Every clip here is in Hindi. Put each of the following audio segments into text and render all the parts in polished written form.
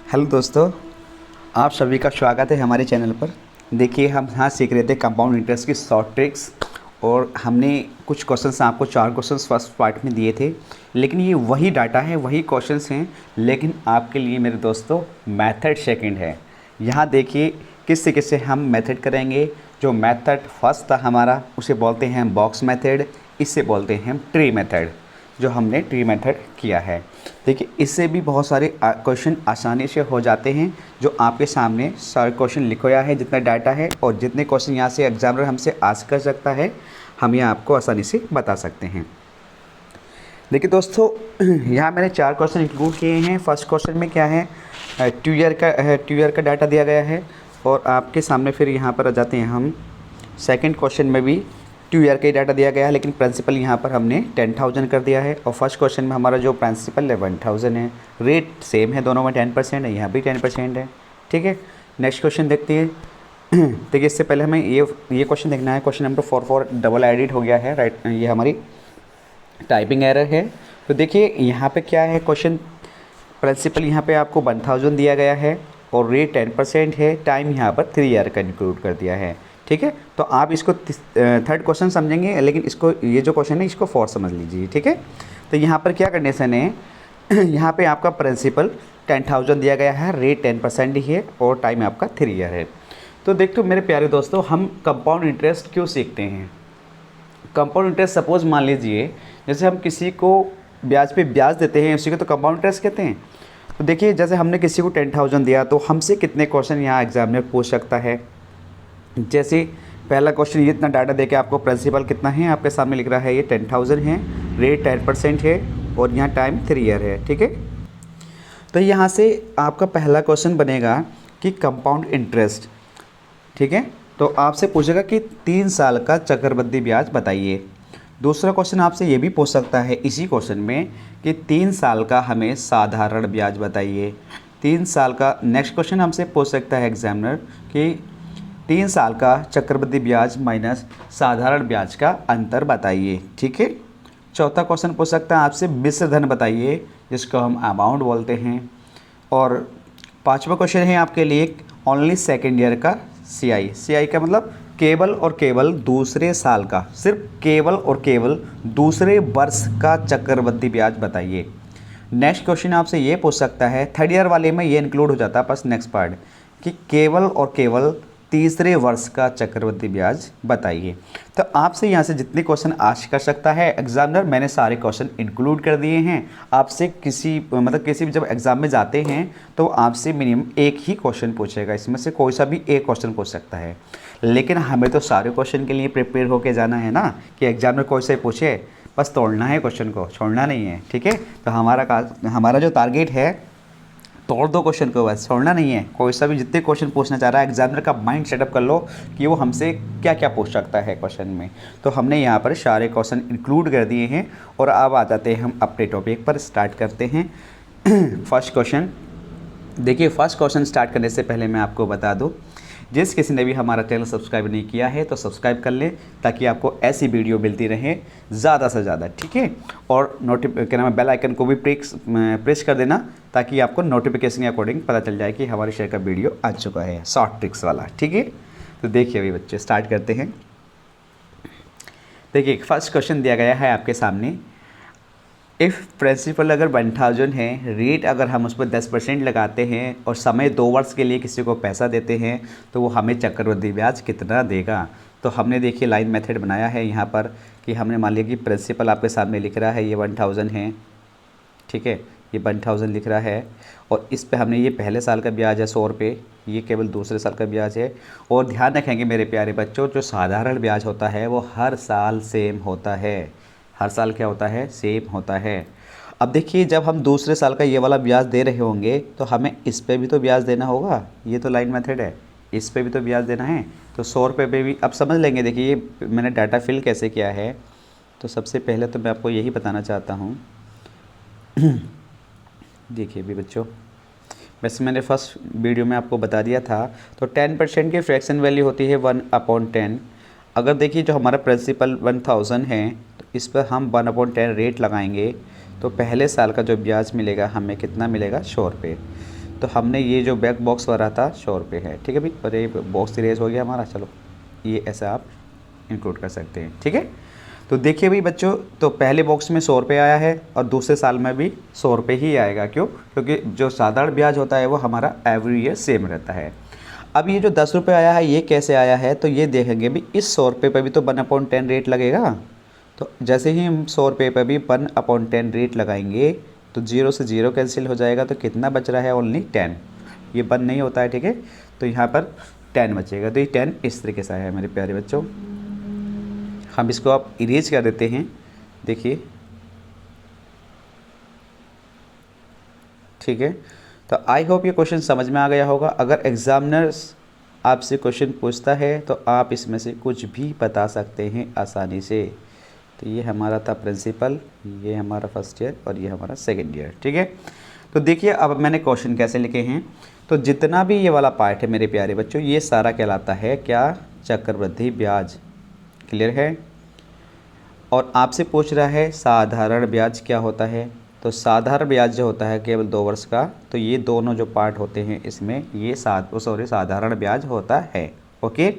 हेलो दोस्तों, आप सभी का स्वागत है हमारे चैनल पर। देखिए, हम यहाँ सीख रहे थे कंपाउंड इंटरेस्ट की शॉर्ट ट्रिक्स और हमने कुछ क्वेश्चंस आपको 4 क्वेश्चंस फर्स्ट पार्ट में दिए थे। लेकिन ये वही डाटा है, वही क्वेश्चंस हैं, लेकिन आपके लिए मेरे दोस्तों मेथड सेकंड है। यहाँ देखिए किस तरीके से हम मेथड करेंगे। जो मेथड फर्स्ट था हमारा, उसे बोलते हैं हम बॉक्स मेथड, इससे बोलते हैं हम ट्री मेथड, जो हमने ट्री मेथड किया है। देखिए, इससे भी बहुत सारे क्वेश्चन आसानी से हो जाते हैं। जो आपके सामने सारे क्वेश्चन लिखवाया है, जितना डाटा है और जितने क्वेश्चन यहाँ से एग्जामिनर हमसे आस्क कर सकता है, हम ये आपको आसानी से बता सकते हैं। देखिए दोस्तों, यहाँ मैंने 4 क्वेश्चन इंक्लूड किए हैं। फर्स्ट क्वेश्चन में क्या है, 2 ईयर का डाटा दिया गया है और आपके सामने फिर यहाँ पर आ जाते हैं हम। सेकंड क्वेश्चन में भी 2 ईयर का ही डाटा दिया गया है, लेकिन प्रिंसिपल यहाँ पर हमने 10,000 कर दिया है। और फर्स्ट क्वेश्चन में हमारा जो प्रिंसिपल है 1,000 है। रेट सेम है, दोनों में 10% है, यहाँ भी 10% है। ठीक है, नेक्स्ट क्वेश्चन देखते हैं। देखिए, इससे पहले हमें ये क्वेश्चन देखना है। क्वेश्चन नंबर 4 डबल एडिट हो गया है, राइट। ये हमारी टाइपिंग एरर है। तो देखिए यहाँ पे क्या है, क्वेश्चन प्रिंसिपल यहाँ पे आपको 1,000 दिया गया है और रेट 10% है। टाइम यहाँ पर 3 ईयर का इंक्लूड कर दिया है। ठीक है, तो आप इसको थर्ड क्वेश्चन समझेंगे, लेकिन इसको ये जो क्वेश्चन है इसको फोर्थ समझ लीजिए। ठीक है, तो यहाँ पर क्या कंडीशन है, यहाँ पे आपका प्रिंसिपल 10,000 दिया गया है, रेट 10% ही है और टाइम आपका 3 ईयर है। तो देखो मेरे प्यारे दोस्तों, हम कंपाउंड इंटरेस्ट क्यों सीखते हैं। कंपाउंड इंटरेस्ट, सपोज मान लीजिए जैसे हम किसी को ब्याज पे ब्याज देते हैं, उसी को तो कंपाउंड इंटरेस्ट कहते हैं। तो देखिए, जैसे हमने किसी को 10,000 दिया, तो हमसे कितने क्वेश्चन यहाँ एग्जामिनर पूछ सकता है। जैसे पहला क्वेश्चन, ये इतना डाटा देके आपको प्रिंसिपल कितना है आपके सामने लिख रहा है, ये 10,000 है, रेट 10% है और यहाँ टाइम 3 ईयर है। ठीक है, तो यहाँ से आपका पहला क्वेश्चन बनेगा कि कंपाउंड इंटरेस्ट। ठीक है, तो आपसे पूछेगा कि 3 साल का चक्रवृद्धि ब्याज बताइए। दूसरा क्वेश्चन आपसे ये भी पूछ सकता है इसी क्वेश्चन में कि 3 साल का हमें साधारण ब्याज बताइए। 3 साल का नेक्स्ट क्वेश्चन हमसे पूछ सकता है एग्जामिनर कि 3 साल का चक्रवृद्धि ब्याज माइनस साधारण ब्याज का अंतर बताइए। ठीक है, चौथा क्वेश्चन पूछ सकता है आपसे मिश्र धन बताइए, जिसको हम अमाउंट बोलते हैं। और पांचवा क्वेश्चन है आपके लिए ओनली सेकेंड ईयर का CI का मतलब केवल और केवल दूसरे साल का, सिर्फ केवल और केवल दूसरे वर्ष का चक्रवृद्धि ब्याज बताइए। नेक्स्ट क्वेश्चन आपसे ये पूछ सकता है, थर्ड ईयर वाले में ये इंक्लूड हो जाता है बस नेक्स्ट पार्ट, कि केवल और केवल तीसरे वर्ष का चक्रवृद्धि ब्याज बताइए। तो आपसे यहाँ से जितने क्वेश्चन आस्क कर सकता है एग्जामिनर, मैंने सारे क्वेश्चन इंक्लूड कर दिए हैं। आपसे किसी भी जब एग्ज़ाम में जाते हैं तो आपसे मिनिमम एक ही क्वेश्चन पूछेगा, इसमें से कोई सा भी एक क्वेश्चन पूछ सकता है। लेकिन हमें तो सारे क्वेश्चन के लिए प्रिपेयर होके जाना है ना, कि एग्जामिनर कोई से पूछे, बस तोड़ना है क्वेश्चन को, छोड़ना नहीं है। ठीक है, तो हमारा जो टारगेट है, तोड़ दो क्वेश्चन को, बस छोड़ना नहीं है। कोई सा भी जितने क्वेश्चन पूछना चाह रहा है, एग्जामिनर का माइंड सेटअप कर लो कि वो हमसे क्या क्या पूछ सकता है क्वेश्चन में। तो हमने यहाँ पर सारे क्वेश्चन इंक्लूड कर दिए हैं और अब आ जाते हैं हम अपने टॉपिक पर, स्टार्ट करते हैं। फर्स्ट क्वेश्चन देखिए, फर्स्ट क्वेश्चन स्टार्ट करने से पहले मैं आपको बता दूँ, जिस किसी ने भी हमारा चैनल सब्सक्राइब नहीं किया है तो सब्सक्राइब कर लें, ताकि आपको ऐसी वीडियो मिलती रहे ज़्यादा से ज़्यादा। ठीक है, और क्या नाम है, बेल आइकन को भी प्रेस कर देना, ताकि आपको नोटिफिकेशन के अकॉर्डिंग पता चल जाए कि हमारे शेयर का वीडियो आ चुका है, शॉर्ट ट्रिक्स वाला। ठीक है, तो देखिए अभी बच्चे स्टार्ट करते हैं। देखिए, फर्स्ट क्वेश्चन दिया गया है आपके सामने, इफ़ प्रिंसिपल अगर 1,000 है, रेट अगर हम उस पर 10% लगाते हैं और समय 2 वर्ष के लिए किसी को पैसा देते हैं, तो वो हमें चक्रवृद्धि ब्याज कितना देगा। तो हमने देखिए लाइन मेथड बनाया है यहाँ पर, कि हमने मान लिया कि प्रिंसिपल आपके सामने लिख रहा है, ये 1,000 है। ठीक है, ये 1,000 लिख रहा है और इस पे हमने ये पहले साल का ब्याज है 100 रुपये, ये केवल दूसरे साल का ब्याज है। और ध्यान रखेंगे मेरे प्यारे बच्चों, जो साधारण ब्याज होता है वो हर साल सेम होता है। हर साल क्या होता है, सेम होता है। अब देखिए, जब हम दूसरे साल का ये वाला ब्याज दे रहे होंगे तो हमें इस पे भी तो ब्याज देना होगा। ये तो लाइन मेथड है, इस पे भी तो ब्याज देना है। तो 100 रुपये पे भी अब समझ लेंगे। देखिए, ये मैंने डाटा फिल कैसे किया है, तो सबसे पहले तो मैं आपको यही बताना चाहता हूँ। देखिए भी बच्चों, वैसे मैंने फर्स्ट वीडियो में आपको बता दिया था, तो 10% की फ्रैक्शन वैल्यू होती है 1/10। अगर देखिए, जो हमारा प्रिंसिपल 1,000 है, तो इस पर हम 1/10 रेट लगाएंगे, तो पहले साल का जो ब्याज मिलेगा हमें कितना मिलेगा, 100 रुपये। तो हमने ये जो बैक बॉक्स भरा था 100 रुपये है, ठीक है भाई। और ये बॉक्स इरेज हो गया हमारा, चलो ये ऐसा आप इंक्लूड कर सकते हैं, ठीक है। तो देखिए भाई बच्चों, तो पहले बॉक्स में 100 रुपये आया है और दूसरे साल में भी 100 रुपये ही आएगा। क्यों? क्योंकि जो साधारण ब्याज होता है वो हमारा एवरी ईयर सेम रहता है। अब ये जो 10 रुपये आया है ये कैसे आया है, तो ये देखेंगे भी इस 100 रुपये पर भी तो 1/10 रेट लगेगा। तो जैसे ही हम 100 रुपये पर भी 1/10 रेट लगाएंगे तो 0 से 0 कैंसिल हो जाएगा, तो कितना बच रहा है? ओनली 10। ये 1 नहीं होता है, ठीक है। तो यहाँ पर 10 बचेगा। तो ये 10 इस तरीके से आया है मेरे प्यारे बच्चों। हम इसको आप इरेज कर देते हैं, देखिए, ठीक है। तो आई होप ये क्वेश्चन समझ में आ गया होगा। अगर एग्जामिनर्स आपसे क्वेश्चन पूछता है तो आप इसमें से कुछ भी बता सकते हैं आसानी से। तो ये हमारा था प्रिंसिपल, ये हमारा फर्स्ट ईयर और ये हमारा सेकेंड ईयर, ठीक है। तो देखिए अब मैंने क्वेश्चन कैसे लिखे हैं। तो जितना भी ये वाला पार्ट है मेरे प्यारे बच्चों, ये सारा कहलाता है क्या? चक्रवृद्धि ब्याज। क्लियर है? और आपसे पूछ रहा है साधारण ब्याज क्या होता है। तो साधारण ब्याज जो होता है केवल 2 वर्ष का, तो ये दोनों जो पार्ट होते हैं इसमें ये साधारण ब्याज होता है। ओके।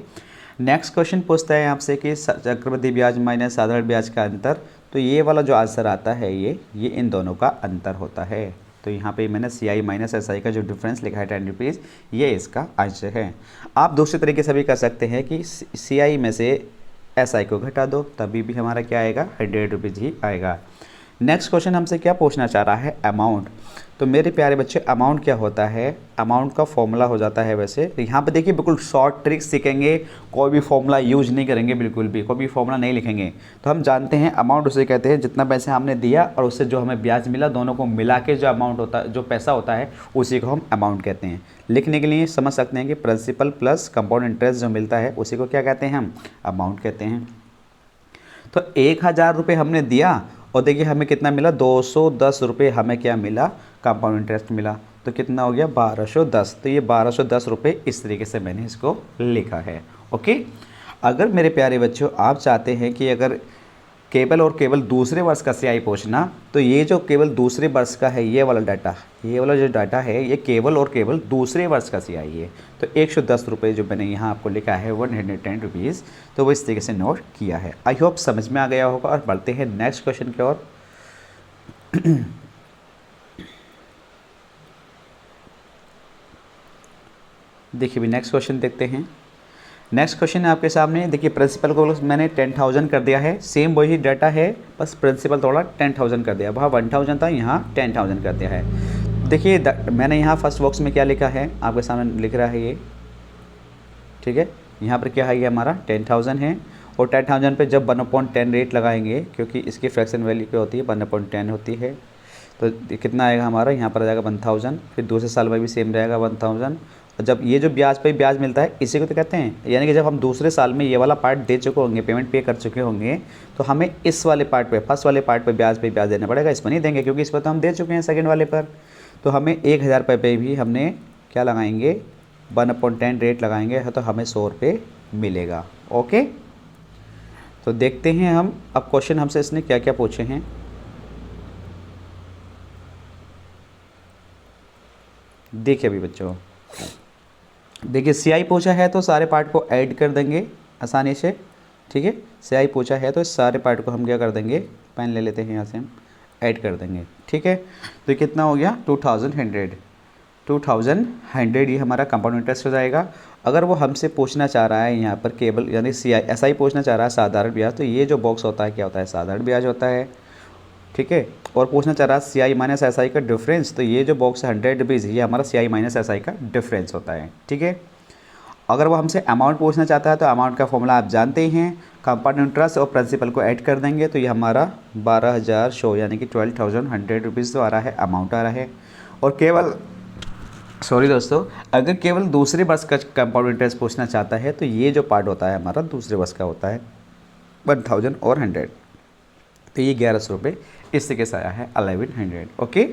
नेक्स्ट क्वेश्चन पूछता है आपसे कि चक्रवृद्धि ब्याज माइनस साधारण ब्याज का अंतर। तो ये वाला जो आंसर आता है ये इन दोनों का अंतर होता है। तो यहाँ पे मैंने CI माइनस SI का जो डिफरेंस लिखा है 10 रुपीज़, ये इसका आंसर है। आप दूसरे तरीके से भी कर सकते हैं कि CI में से SI को घटा दो, तभी भी हमारा क्या आएगा? 100 रुपीज़ ही आएगा। नेक्स्ट क्वेश्चन हमसे क्या पूछना चाह रहा है? अमाउंट। तो मेरे प्यारे बच्चे अमाउंट क्या होता है? अमाउंट का फॉर्मूला हो जाता है वैसे यहाँ पे देखिए बिल्कुल शॉर्ट ट्रिक सीखेंगे, कोई भी फॉर्मूला यूज नहीं करेंगे, बिल्कुल भी कोई भी फॉर्मूला नहीं लिखेंगे। तो हम जानते हैं अमाउंट उसे कहते हैं जितना पैसे हमने दिया और उससे जो हमें ब्याज मिला, दोनों को मिला के जो अमाउंट होता है, जो पैसा होता है, उसी को हम अमाउंट कहते हैं। लिखने के लिए समझ सकते हैं कि प्रिंसिपल प्लस कंपाउंड इंटरेस्ट जो मिलता है उसी को क्या कहते हैं? हम अमाउंट कहते हैं। तो 1000 रुपये हमने दिया और देखिए हमें कितना मिला? 210 रुपये हमें क्या मिला? कंपाउंड इंटरेस्ट मिला। तो कितना हो गया? 1210। तो ये 1210 रुपये इस तरीके से मैंने इसको लिखा है। ओके। अगर मेरे प्यारे बच्चों आप चाहते हैं कि अगर केवल और केवल दूसरे वर्ष का CI पूछना, तो ये जो केवल दूसरे वर्ष का है ये वाला डाटा, ये वाला जो डाटा है ये केवल और केवल दूसरे वर्ष का CI है। तो 110 रुपये जो मैंने यहाँ आपको लिखा है 110 रुपीज़, तो वो इस तरीके से नोट किया है। आई होप समझ में आ गया होगा। और बढ़ते हैं नेक्स्ट क्वेश्चन की ओर। देखिए भी नेक्स्ट क्वेश्चन देखते हैं। नेक्स्ट क्वेश्चन है आपके सामने। देखिए प्रिंसिपल को मैंने 10,000 कर दिया है, सेम वही डाटा है, बस प्रिंसिपल थोड़ा 10,000 कर दिया। वहाँ 1,000 था, यहाँ 10,000 कर दिया है। देखिए मैंने यहाँ फर्स्ट बॉक्स में क्या लिखा है आपके सामने लिख रहा है ये, ठीक है। यहाँ पर क्या है? ये हमारा 10,000 है और 10,000 पे जब 1/10 रेट लगाएंगे, क्योंकि इसकी फ्रैक्शन वैल्यू क्या होती है? 1/10 होती है। तो कितना आएगा हमारा? यहाँ पर आ जाएगा 1,000। फिर दूसरे साल में भी सेम रहेगा 1,000। और जब ये जो ब्याज पे ब्याज मिलता है इसी को तो कहते हैं, यानी कि जब हम दूसरे साल में ये वाला पार्ट दे चुके होंगे, पेमेंट पे कर चुके होंगे, तो हमें इस वाले पार्ट पे, फर्स्ट वाले पार्ट पे ब्याज देना पड़ेगा। इस पर नहीं देंगे क्योंकि इस पर तो हम दे चुके हैं सेकंड वाले पर। तो हमें 1,000 रुपये पे भी हमने क्या लगाएंगे? 1/10 रेट लगाएंगे तो हमें 100 रुपये मिलेगा। ओके। तो देखते हैं हम अब क्वेश्चन हमसे इसने क्या क्या पूछे हैं। देखिए अभी बच्चों, देखिए CI पूछा है तो सारे पार्ट को ऐड कर देंगे आसानी से, ठीक है। CI पूछा है तो इस सारे पार्ट को हम क्या कर देंगे? पेन ले लेते हैं यहाँ से, हम ऐड कर देंगे, ठीक है। तो कितना हो गया? 2,100 ये हमारा कंपाउंड इंटरेस्ट हो जाएगा। अगर वो हमसे पूछना चाह रहा है यहाँ पर केवल यानी CI SI पूछना चाह रहा है साधारण ब्याज, तो ये जो बॉक्स होता है क्या होता है? साधारण ब्याज होता है, ठीक है। और पूछना चाह रहा है CI माइनस SI का डिफरेंस, तो ये जो बॉक्स 100 रुपीज़ ये हमारा CI माइनस SI का डिफरेंस होता है, ठीक है। अगर वो हमसे अमाउंट पूछना चाहता है तो अमाउंट का फॉर्मूला आप जानते ही हैं, कंपाउंड इंटरेस्ट और प्रिंसिपल को ऐड कर देंगे तो ये हमारा 12,100 यानी कि 12,100 रुपीज़ तो आ रहा है, अमाउंट आ रहा है। और केवल सॉरी दोस्तों, अगर केवल दूसरे वर्ष का कंपाउंड इंटरेस्ट पूछना चाहता है तो ये जो पार्ट होता है हमारा दूसरे वर्ष का होता है 1,000 और 100, तो ये 1,100 रुपये इस तरीके से आया है 1,100। ओके।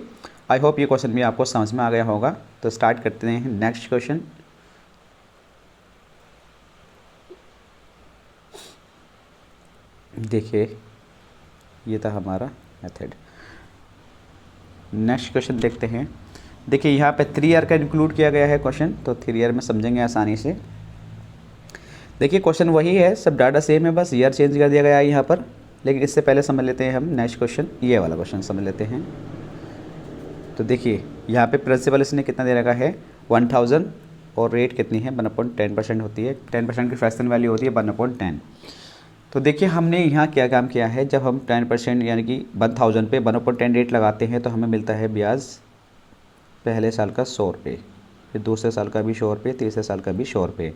आई होप ये क्वेश्चन भी आपको समझ में आ गया होगा। तो स्टार्ट करते हैं नेक्स्ट क्वेश्चन। देखिए ये था हमारा मेथड। नेक्स्ट क्वेश्चन देखते हैं। देखिए यहाँ पे 3 ईयर का इंक्लूड किया गया है क्वेश्चन, तो 3 ईयर में समझेंगे आसानी से। देखिए क्वेश्चन वही है, सब डाटा सेम है, बस ईयर चेंज कर दिया गया है यहाँ पर। लेकिन इससे पहले समझ लेते हैं हम नेक्स्ट क्वेश्चन, ये वाला क्वेश्चन समझ लेते हैं। तो देखिए यहाँ पे प्रिंसिपल इसने कितना दे रखा है 1000, और रेट कितनी है 1/10% होती है, 10% की फ्रैक्शन वैल्यू होती है 1/10। तो देखिए हमने यहाँ क्या काम किया है, जब हम 10% यानी कि 1000 पे 1/10 रेट लगाते हैं तो हमें मिलता है ब्याज पहले साल का 100 रुपये, फिर दूसरे साल का भी 100 रुपये, तीसरे साल का भी 100 रुपये।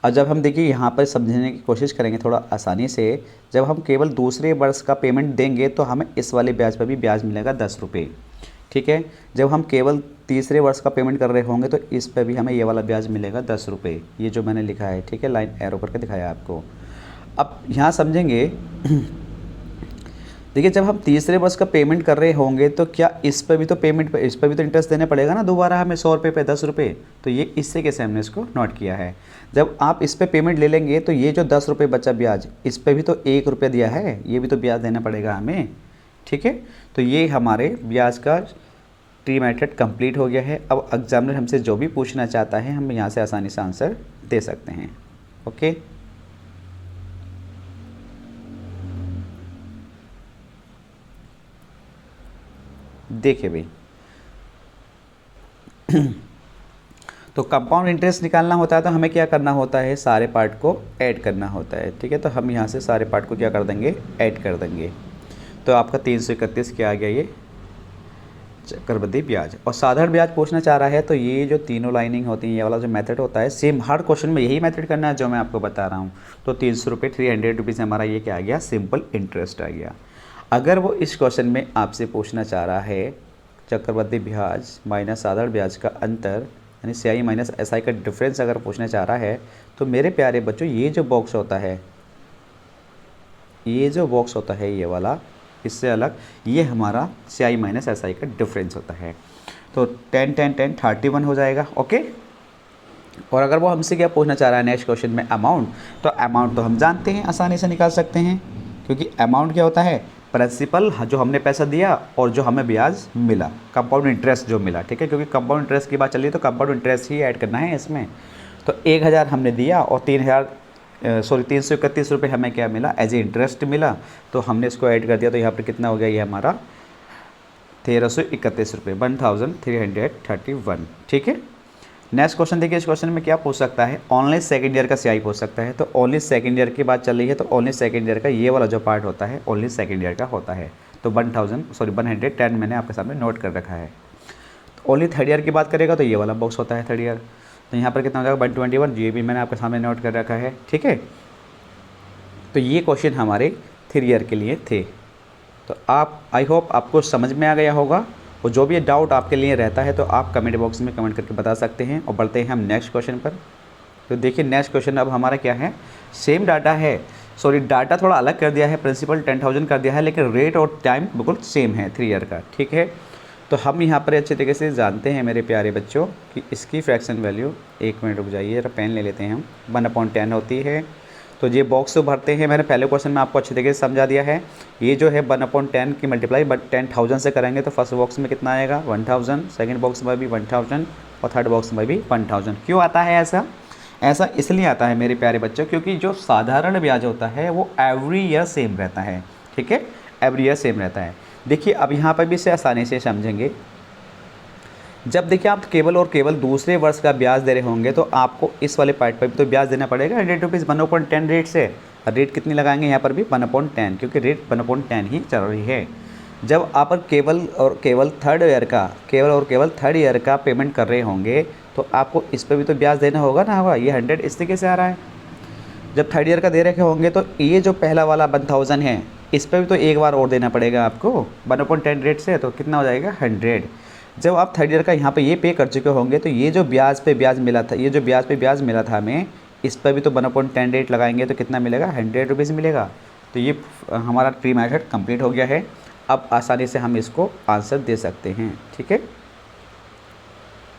और जब हम देखिए यहाँ पर समझने की कोशिश करेंगे थोड़ा आसानी से, जब हम केवल दूसरे वर्ष का पेमेंट देंगे तो हमें इस वाले ब्याज पर भी ब्याज मिलेगा 10 रुपये, ठीक है। जब हम केवल तीसरे वर्ष का पेमेंट कर रहे होंगे तो इस पर भी हमें ये वाला ब्याज मिलेगा 10 रुपये, ये जो मैंने लिखा है, ठीक है, लाइन एरो करके दिखाया आपको। अब यहाँ समझेंगे देखिए जब हम तीसरे वर्ष का पेमेंट कर रहे होंगे तो क्या इस पर भी तो पेमेंट इस पर भी तो इंटरेस्ट देना पड़ेगा ना दोबारा हमें 100 रुपये पे 10 रुपये, तो ये इससे कैसे हमने इसको नोट किया है। जब आप इस पे पेमेंट ले लेंगे तो ये जो 10 रुपये बचा ब्याज, इस पर भी तो 1 रुपया दिया है, ये भी तो ब्याज देना पड़ेगा हमें, ठीक है। तो ये हमारे ब्याज का ट्री मेथड कंप्लीट हो गया है। अब एग्जामिनर हमसे जो भी पूछना चाहता है हम यहाँ से आसानी से आंसर दे सकते हैं, ओके। देखिए भाई तो कंपाउंड इंटरेस्ट निकालना होता है तो हमें क्या करना होता है, सारे पार्ट को ऐड करना होता है, ठीक है। तो हम यहाँ से सारे पार्ट को क्या कर देंगे, ऐड कर देंगे। तो आपका 331 क्या आ गया, ये चक्रवृद्धि ब्याज। और साधारण ब्याज पूछना चाह रहा है तो ये जो तीनों लाइनिंग होती है, ये वाला जो मेथड होता है, सेम हर क्वेश्चन में यही मेथड करना है जो मैं आपको बता रहा हूँ। तो 300 रुपये 300 रुपीज़ हमारा ये क्या आ गया, सिंपल इंटरेस्ट आ गया। अगर वो इस क्वेश्चन में आपसे पूछना चाह रहा है चक्रवृद्धि ब्याज माइनस साधारण ब्याज का अंतर, यानी CI माइनस SI का डिफरेंस अगर पूछना चाह रहा है, तो मेरे प्यारे बच्चों ये जो बॉक्स होता है, ये जो बॉक्स होता है ये वाला, इससे अलग ये हमारा CI माइनस SI का डिफरेंस होता है। तो 10 10 10 31 हो जाएगा, ओके। और अगर वो हमसे क्या पूछना चाह रहा है नेक्स्ट क्वेश्चन में अमाउंट, तो अमाउंट तो हम जानते हैं, आसानी से निकाल सकते हैं, क्योंकि अमाउंट क्या होता है, प्रिंसिपल जो हमने पैसा दिया और जो हमें ब्याज मिला, कंपाउंड इंटरेस्ट जो मिला, ठीक है। क्योंकि कंपाउंड इंटरेस्ट की बात चल रही है तो कंपाउंड इंटरेस्ट ही ऐड करना है इसमें। तो 1000 हमने दिया और 331 रुपये हमें क्या मिला, एज ए इंटरेस्ट मिला, तो हमने इसको ऐड कर दिया। तो यहाँ पर कितना हो गया, ये हमारा 1331 रुपये, 1331, ठीक है। नेक्स्ट क्वेश्चन देखिए, इस क्वेश्चन में क्या पूछ सकता है, ओनली सेकंड ईयर का CI पूछ सकता है। तो ओनली सेकंड ईयर की बात चल रही है, तो ओनली सेकंड ईयर का ये वाला जो पार्ट होता है ओनली सेकंड ईयर का होता है। तो 110 मैंने आपके सामने नोट कर रखा है। तो ओनली थर्ड ईयर की बात करेगा तो ये वाला बॉक्स होता है थर्ड ईयर। तो यहाँ पर कितना हो जाएगा 121, ये भी मैंने आपके सामने नोट कर रखा है, ठीक है। तो ये क्वेश्चन हमारे 3 ईयर के लिए थे। तो आप आई होप आपको समझ में आ गया होगा, और जो भी डाउट आपके लिए रहता है तो आप कमेंट बॉक्स में कमेंट करके बता सकते हैं। और बढ़ते हैं हम नेक्स्ट क्वेश्चन पर। तो देखिए नेक्स्ट क्वेश्चन अब हमारा क्या है, सेम डाटा है, सॉरी डाटा थोड़ा अलग कर दिया है, प्रिंसिपल 10,000 कर दिया है, लेकिन रेट और टाइम बिल्कुल सेम है 3 ईयर का, ठीक है। तो हम यहाँ पर अच्छे तरीके से जानते हैं मेरे प्यारे बच्चों कि इसकी फ्रैक्शन वैल्यू, 1 मिनट रुक जाइए, पेन ले लेते हैं हम, 1/10 होती है। तो ये बॉक्स तो भरते हैं, मैंने पहले क्वेश्चन में आपको अच्छे तरीके से समझा दिया है। ये जो है 1/10 की मल्टीप्लाई 10,000 से करेंगे तो फर्स्ट बॉक्स में कितना आएगा 1000, सेकंड बॉक्स में भी 1000 और थर्ड बॉक्स में भी 1000। क्यों आता है ऐसा, ऐसा इसलिए आता है मेरे प्यारे बच्चों क्योंकि जो साधारण ब्याज होता है वो एवरी ईयर सेम रहता है, ठीक है, एवरी ईयर सेम रहता है। देखिए अब यहाँ पर भी इसे आसानी से समझेंगे। जब देखिए आप केवल और केवल दूसरे वर्ष का ब्याज दे रहे होंगे तो आपको इस वाले पार्ट पर भी तो ब्याज देना पड़ेगा 100 रुपीज़ 1/10 रेट से। रेट कितनी लगाएंगे यहाँ पर भी 1/10, क्योंकि रेट 1/10 ही चल रही है। जब आप केवल और केवल थर्ड ईयर का पेमेंट कर रहे होंगे तो आपको इस पर भी तो ब्याज देना होगा ना, होगा। ये 100 इस तरीके से आ रहा है। जब थर्ड ईयर का दे रखे होंगे तो ये जो पहला वाला 1000 है इस पर भी तो एक बार और देना पड़ेगा आपको 1/10 रेट से, तो कितना हो जाएगा 100। जब आप थर्ड ईयर का यहाँ पे ये पे कर चुके होंगे तो ये जो ब्याज पे ब्याज मिला था, ये जो ब्याज पे ब्याज मिला था हमें, इस पर भी तो 1/10 रेट लगाएंगे तो कितना मिलेगा 100 रुपीज़ मिलेगा। तो ये हमारा ट्री मेथड कंप्लीट हो गया है। अब आसानी से हम इसको आंसर दे सकते हैं, ठीक है।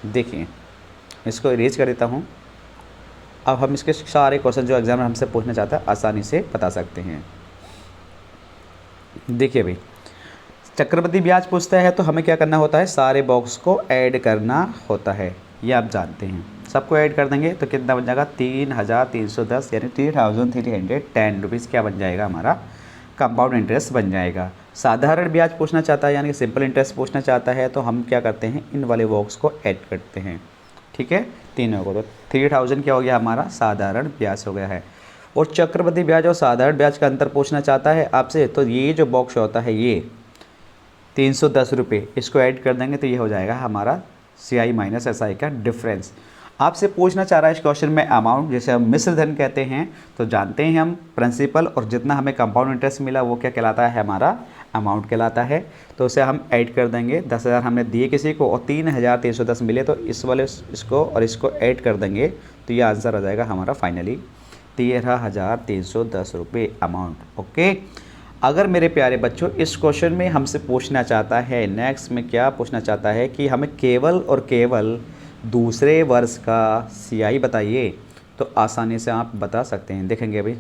देखिए इसको इरेज कर देता हूँ। अब हम इसके सारे क्वेश्चन जो एग्जामिनर हमसे पूछना चाहता है आसानी से बता सकते हैं। देखिए भाई चक्रवृद्धि ब्याज पूछता है तो हमें क्या करना होता है, सारे बॉक्स को ऐड करना होता है, ये आप जानते हैं। सबको ऐड कर देंगे तो कितना बन जाएगा, 3310 यानी 3310 रुपीज़ क्या बन जाएगा, हमारा कंपाउंड इंटरेस्ट बन जाएगा। साधारण ब्याज पूछना चाहता है यानी कि सिंपल इंटरेस्ट पूछना चाहता है तो हम क्या करते हैं, इन वाले बॉक्स को ऐड करते हैं, ठीक है, तीनों को। तो 3000 क्या हो गया, हमारा साधारण ब्याज हो गया है। और चक्रवृद्धि ब्याज और साधारण ब्याज का अंतर पूछना चाहता है आपसे, तो ये जो बॉक्स होता है ये 310 रुपये, इसको ऐड कर देंगे तो ये हो जाएगा हमारा CI माइनस SI का डिफरेंस। आपसे पूछना चाह रहा है इस क्वेश्चन में अमाउंट, जैसे हम मिश्र धन कहते हैं, तो जानते हैं हम प्रिंसिपल और जितना हमें कंपाउंड इंटरेस्ट मिला वो क्या कहलाता है, हमारा अमाउंट कहलाता है। तो उसे हम ऐड कर देंगे, 10,000 हमने दिए किसी को और 3,310 मिले, तो इस वाले इसको और इसको ऐड कर देंगे तो ये आंसर आ जाएगा हमारा फाइनली 13,310 रुपये अमाउंट। ओके, अगर मेरे प्यारे बच्चों इस क्वेश्चन में हमसे पूछना चाहता है, नेक्स्ट में क्या पूछना चाहता है कि हमें केवल और केवल दूसरे वर्ष का CI बताइए, तो आसानी से आप बता सकते हैं। देखेंगे अभी,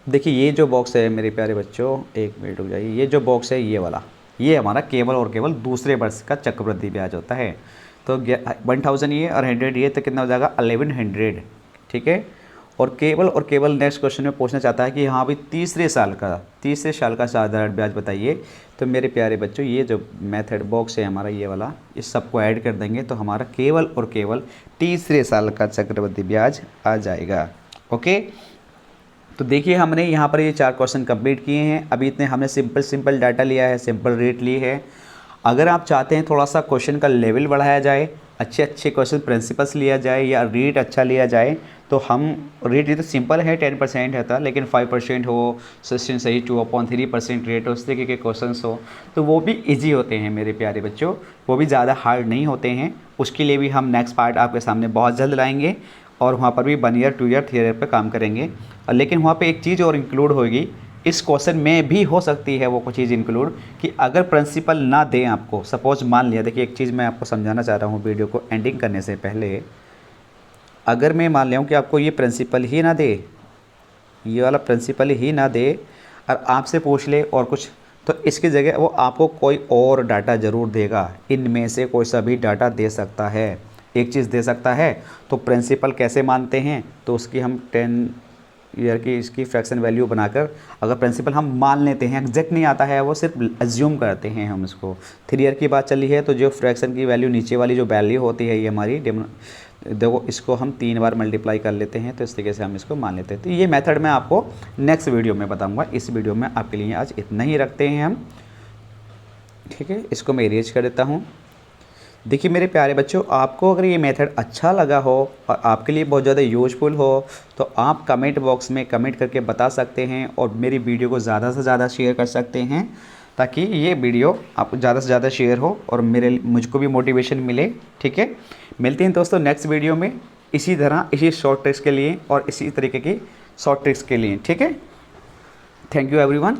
देखिए ये जो बॉक्स है मेरे प्यारे बच्चों, एक मिनट रुक जाइए, ये जो बॉक्स है ये वाला, ये हमारा केवल और केवल दूसरे वर्ष का चक्रवृद्धि ब्याज होता है। तो 1000 ये और 100 ये, तो कितना हो जाएगा 1100, ठीक है। और केवल नेक्स्ट क्वेश्चन में पूछना चाहता है कि हाँ भाई तीसरे साल का साधारण ब्याज बताइए। तो मेरे प्यारे बच्चों ये जो मेथड बॉक्स है हमारा ये वाला, इस सबको ऐड कर देंगे तो हमारा केवल और केवल तीसरे साल का चक्रवृद्धि ब्याज आ जाएगा। ओके, तो देखिए हमने यहाँ पर ये 4 क्वेश्चन कंप्लीट किए हैं। अभी इतने हमने सिंपल डाटा लिया है, सिंपल रेट ली है। अगर आप चाहते हैं थोड़ा सा क्वेश्चन का लेवल बढ़ाया जाए, अच्छे क्वेश्चन प्रिंसिपल्स लिया जाए या रेट अच्छा लिया जाए, तो हम रेट ये तो सिंपल है 10% है था, लेकिन 5% हो, सेशन सही 2/3% रेट हो, उस तरीके के क्वेश्चंस हो तो वो भी इजी होते हैं मेरे प्यारे बच्चों, वो भी ज़्यादा हार्ड नहीं होते हैं। उसके लिए भी हम नेक्स्ट पार्ट आपके सामने बहुत जल्द लाएंगे और वहाँ पर भी 1 ईयर 2 ईयर थियरी पर काम करेंगे। लेकिन वहाँ पर एक चीज़ और इंक्लूड होगी, इस क्वेश्चन में भी हो सकती है वो कुछ चीज़ इंक्लूड, कि अगर प्रिंसिपल ना दें आपको, सपोज मान लिया, देखिए एक चीज़ मैं आपको समझाना चाह रहा हूँ वीडियो को एंडिंग करने से पहले, अगर मैं मान लिया हूँ कि आपको ये प्रिंसिपल ही ना दे, ये वाला प्रिंसिपल ही ना दे और आपसे पूछ ले और कुछ, तो इसकी जगह वो आपको कोई और डाटा ज़रूर देगा, इनमें से कोई सा भी डाटा दे सकता है, एक चीज़ दे सकता है। तो प्रिंसिपल कैसे मानते हैं, तो उसकी हम 10 ईयर की इसकी फ्रैक्शन वैल्यू बनाकर, अगर प्रिंसिपल हम मान लेते हैं, एग्जैक्ट नहीं आता है, वो सिर्फ अज्यूम करते हैं हम इसको। 3 ईयर की बात चली है तो जो फ्रैक्शन की वैल्यू नीचे वाली जो वैल्यू होती है ये हमारी, देखो इसको हम 3 बार मल्टीप्लाई कर लेते हैं, तो इस तरीके से हम इसको मान लेते हैं। तो ये मेथड मैं आपको नेक्स्ट वीडियो में बताऊँगा, इस वीडियो में आपके लिए आज इतना ही रखते हैं हम, ठीक है। इसको मैं इरेज कर देता हूँ। देखिए मेरे प्यारे बच्चों, आपको अगर ये मेथड अच्छा लगा हो और आपके लिए बहुत ज़्यादा यूजफुल हो तो आप कमेंट बॉक्स में कमेंट करके बता सकते हैं और मेरी वीडियो को ज़्यादा से ज़्यादा शेयर कर सकते हैं, ताकि ये वीडियो आपको ज़्यादा से ज़्यादा शेयर हो और मुझको भी मोटिवेशन मिले, ठीक है। मिलते हैं दोस्तों नेक्स्ट वीडियो में इसी तरह, इसी शॉर्ट ट्रिक्स के लिए और इसी तरीके की शॉर्ट ट्रिक्स के लिए, ठीक है। Thank you everyone.